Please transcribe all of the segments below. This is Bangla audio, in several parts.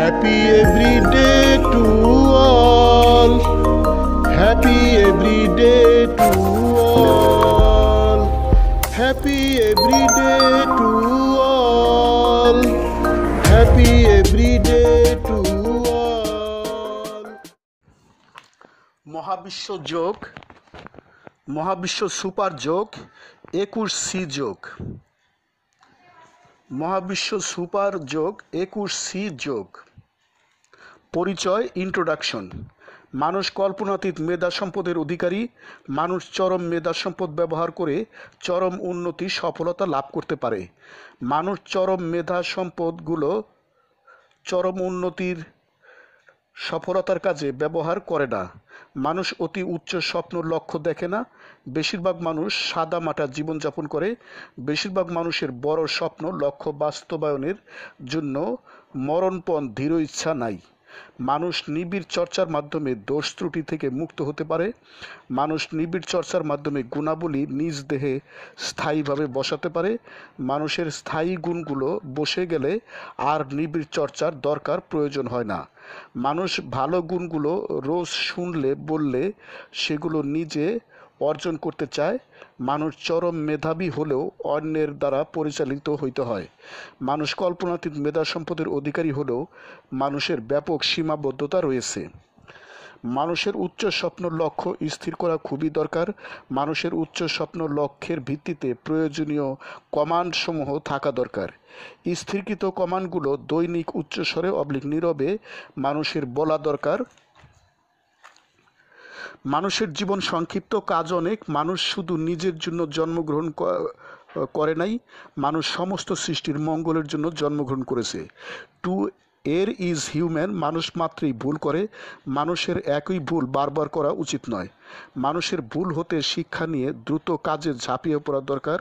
Happy every day to all. Happy every day to all. Happy every day to all. Happy every day to all. মহাবিশ্ব যোগ, মহাবিশ্ব সুপার যোগ 21C যোগ, মহাবিশ্ব সুপার যোগ 21C যোগ। পরিচয়, ইন্ট্রোডাকশন। মানুষ কল্পনাতীত মেধা সম্পদের অধিকারী। মানুষ চরম মেধা সম্পদ ব্যবহার করে চরম উন্নতি সফলতা লাভ করতে পারে। মানুষ চরম মেধা সম্পদগুলো চরম উন্নতির সফলতার কাজে ব্যবহার করে না। মানুষ অতি উচ্চ স্বপ্ন লক্ষ্য দেখে না। বেশিরভাগ মানুষ সাদামাটা জীবনযাপন করে। বেশিরভাগ মানুষের বড় স্বপ্ন লক্ষ্য বাস্তবায়নের জন্য মরণপণ দৃঢ় ইচ্ছা নাই। মানুষ নিবিড় চর্চার মাধ্যমে দোষ ত্রুটি থেকে মুক্ত হতে পারে। মানুষ নিবিড় চর্চার মাধ্যমে গুণাবলী নিজ দেহে স্থায়ীভাবে বসাতে পারে। মানুষের স্থায়ী গুণগুলো বসে গেলে আর নিবিড় চর্চার দরকার প্রয়োজন হয় না। মানুষ ভালো গুণগুলো রোজ শুনলে বললে সেগুলো নিজে অর্জন করতে চায়। মানুষ চরম মেধাবী হলেও অন্যের দ্বারা পরিচালিত হইতে হয়। মানুষ কল্পনাতীত মেধা সম্পদের অধিকারী হলেও মানুষের ব্যাপক সীমাবদ্ধতা রয়েছে। মানুষের উচ্চ স্বপ্ন লক্ষ্য স্থির করা খুবই দরকার। মানুষের উচ্চ স্বপ্ন লক্ষ্যের ভিত্তিতে প্রয়োজনীয় কমান্ডসমূহ থাকা দরকার। স্থিরকৃত কমান্ডগুলো দৈনিক উচ্চস্বরে নীরবে মানুষের বলা দরকার। মানুষের জীবন সংক্ষিপ্ত, কাজ অনেক। মানুষ শুধু নিজের জন্য জন্মগ্রহণ করে নাই, মানুষ সমস্ত সৃষ্টির মঙ্গলের জন্য জন্মগ্রহণ করেছে। টু এর ইজ হিউম্যান। মানুষ মাত্রই ভুল করে। মানুষের একই ভুল বারবার করা উচিত নয়। মানুষের ভুল হতে শিক্ষা নিয়ে দ্রুত কাজে ঝাঁপিয়ে পড়া দরকার।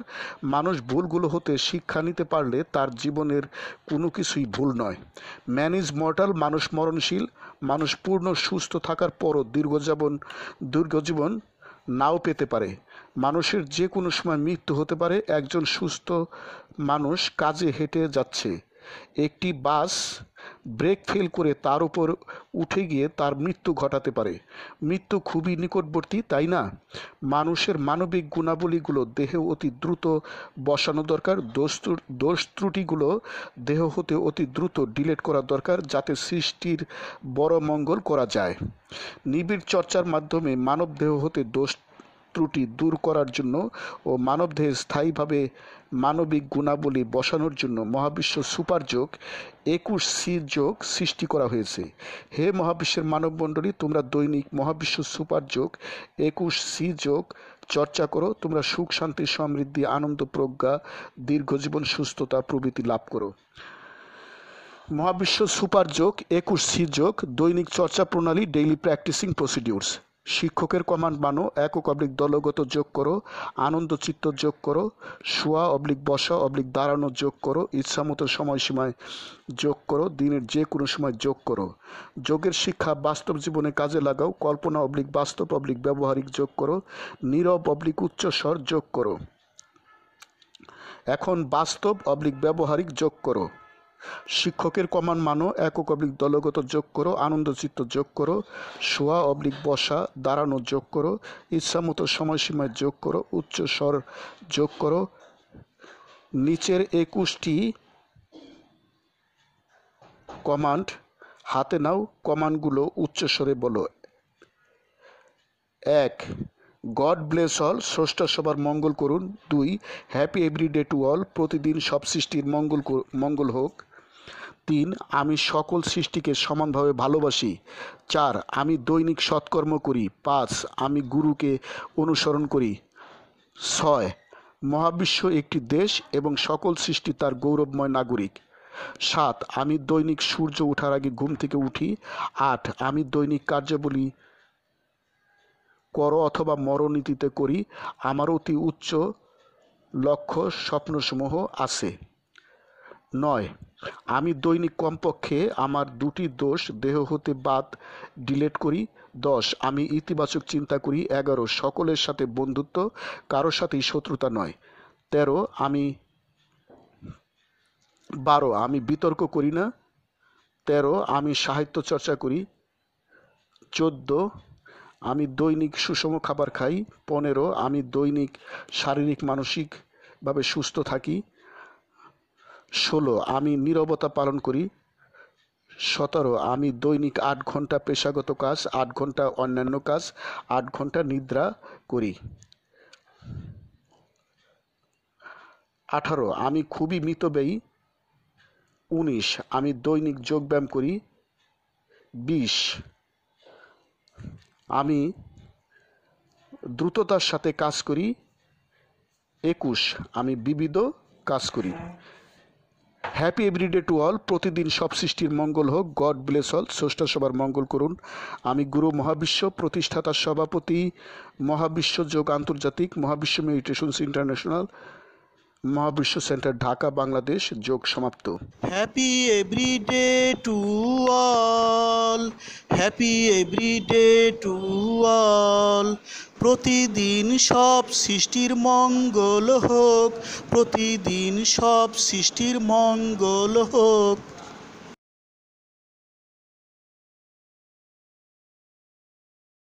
মানুষ ভুলগুলো হতে শিক্ষা নিতে পারলে তার জীবনের কোনো কিছুই ভুল নয়। Man is mortal. মানুষ মরণশীল। মানুষ পূর্ণ সুস্থ থাকার পরও দীর্ঘজীবন নাও পেতে পারে। মানুষের যে কোনো সময় মৃত্যু হতে পারে। একজন সুস্থ মানুষ কাজে হেঁটে যাচ্ছে, একটি বাস ব্রেক ফেল করে তার উপর উঠে গিয়ে তার মৃত্যু ঘটাতে পারে। মৃত্যু খুবই নিকটবর্তী, তাই না? মানুষের মানবিক গুণাবলীগুলো দেহে অতি দ্রুত বসানো দরকার। দোষ ত্রুটিগুলো দেহ হতে অতি দ্রুত ডিলিট করা দরকার, যাতে সৃষ্টির বড় মঙ্গল করা যায়। নিবিড় চর্চার মাধ্যমে মানব দেহ হতে দোষ ত্রুটি দূর করার জন্য ও মানবদেহে স্থায়ীভাবে মানবিক গুণাবলী বসানোর জন্য মহাবিশ্ব সুপার যোগ 21C যোগ সৃষ্টি করা হয়েছে। হে মহাবিশ্বের মানবমণ্ডলী, তোমরা দৈনিক মহাবিশ্ব সুপার যোগ 21C যোগ চর্চা করো। তোমরা সুখ, শান্তি, সমৃদ্ধি, আনন্দ, প্রজ্ঞা, দীর্ঘজীবন, সুস্থতা প্রভৃতি লাভ করো। মহাবিশ্ব সুপার যোগ 21C যোগ দৈনিক চর্চা প্রণালী, ডেইলি প্র্যাকটিসিং প্রসিডিউরস। শিক্ষকের কমান্ড মানো। একক/দলগত যোগ করো। আনন্দ চিত্ত যোগ করো। শোয়া বসা দাঁড়ানো যোগ করো। ইচ্ছামতো সময়সীমায় যোগ করো। দিনের যে কোনো সময় যোগ করো। যোগের শিক্ষা বাস্তব জীবনে কাজে লাগাও। কল্পনা বাস্তব ব্যবহারিক যোগ করো। নীরব উচ্চস্বর যোগ করো। এখন বাস্তব ব্যবহারিক যোগ করো। শিক্ষকের কমান্ড মানো। একক/দলগত যোগ করো। আনন্দ চিত্ত যোগ করো। শোয়া বসা দাঁড়ানো যোগ করো। ইচ্ছামতো সময়সীমায় যোগ করো। উচ্চ স্বর যোগ করো। নিচের 21টি কমান্ড হাতে নাও। কমান্ডগুলো উচ্চস্বরে বলো। 1. God bless all. স্রষ্টা সবার মঙ্গল করুন। 2. Happy everyday to all. প্রতিদিন সব সৃষ্টির মঙ্গল হোক। 3. আমি সকল সৃষ্টিকে সমানভাবে ভালোবাসি। 4. আমি দৈনিক সৎকর্ম করি। 5. আমি গুরুকে অনুসরণ করি। 6. মহাবিশ্ব একটি দেশ এবং সকল সৃষ্টি তার গৌরবময় নাগরিক। 7. আমি দৈনিক সূর্য ওঠার আগে ঘুম থেকে উঠি। 8. আমি দৈনিক কার্যাবলী করো অথবা মরণনীতিতে করি। আমার অতি উচ্চ লক্ষ্য স্বপ্নসমূহ আছে। 9. আমি দৈনিক কমপক্ষে আমার 2টি দোষ দেহ হতে বাদ ডিলিট করি। 10. আমি ইতিবাচক চিন্তা করি। 11. সকলের সাথে বন্ধুত্ব, কারোর সাথেই শত্রুতা নয়। 13. 12. আমি বিতর্ক করি না। 13 আমি সাহিত্য চর্চা করি। 14 আমি দৈনিক সুষম খাবার খাই। 15 আমি দৈনিক শারীরিক মানসিকভাবে সুস্থ থাকি। 16 আমি নীরবতা পালন করি। 17 আমি দৈনিক 8 ঘন্টা পেশাগত কাজ, 8 ঘন্টা অন্যান্য কাজ, 8 ঘন্টা নিদ্রা করি। 18 আমি খুবই মিতব্যয়ী। 19 আমি দৈনিক যোগব্যায়াম করি। 20 আমি দ্রুততার সাথে কাজ করি। 21 আমি বিবিধ কাজ করি। Happy everyday to all. প্রতিদিন সব সৃষ্টির মঙ্গল হোক। God bless all. স্রষ্টা সবার মঙ্গল করুন। আমি গুরু মহাবিশ্ব প্রতিষ্ঠাতা সভাপতি, মহাবিশ্ব যোগ আন্তর্জাতিক, মহাবিশ্ব মেডিটেশনস ইন্টারন্যাশনাল, মহাবিশ্ব সেন্টার, ঢাকা, বাংলাদেশ। যোগ সমাপ্ত। Happy everyday to all, happy everyday to all. প্রতিদিন সব সৃষ্টির মঙ্গল হোক, প্রতিদিন সব সৃষ্টির মঙ্গল হোক।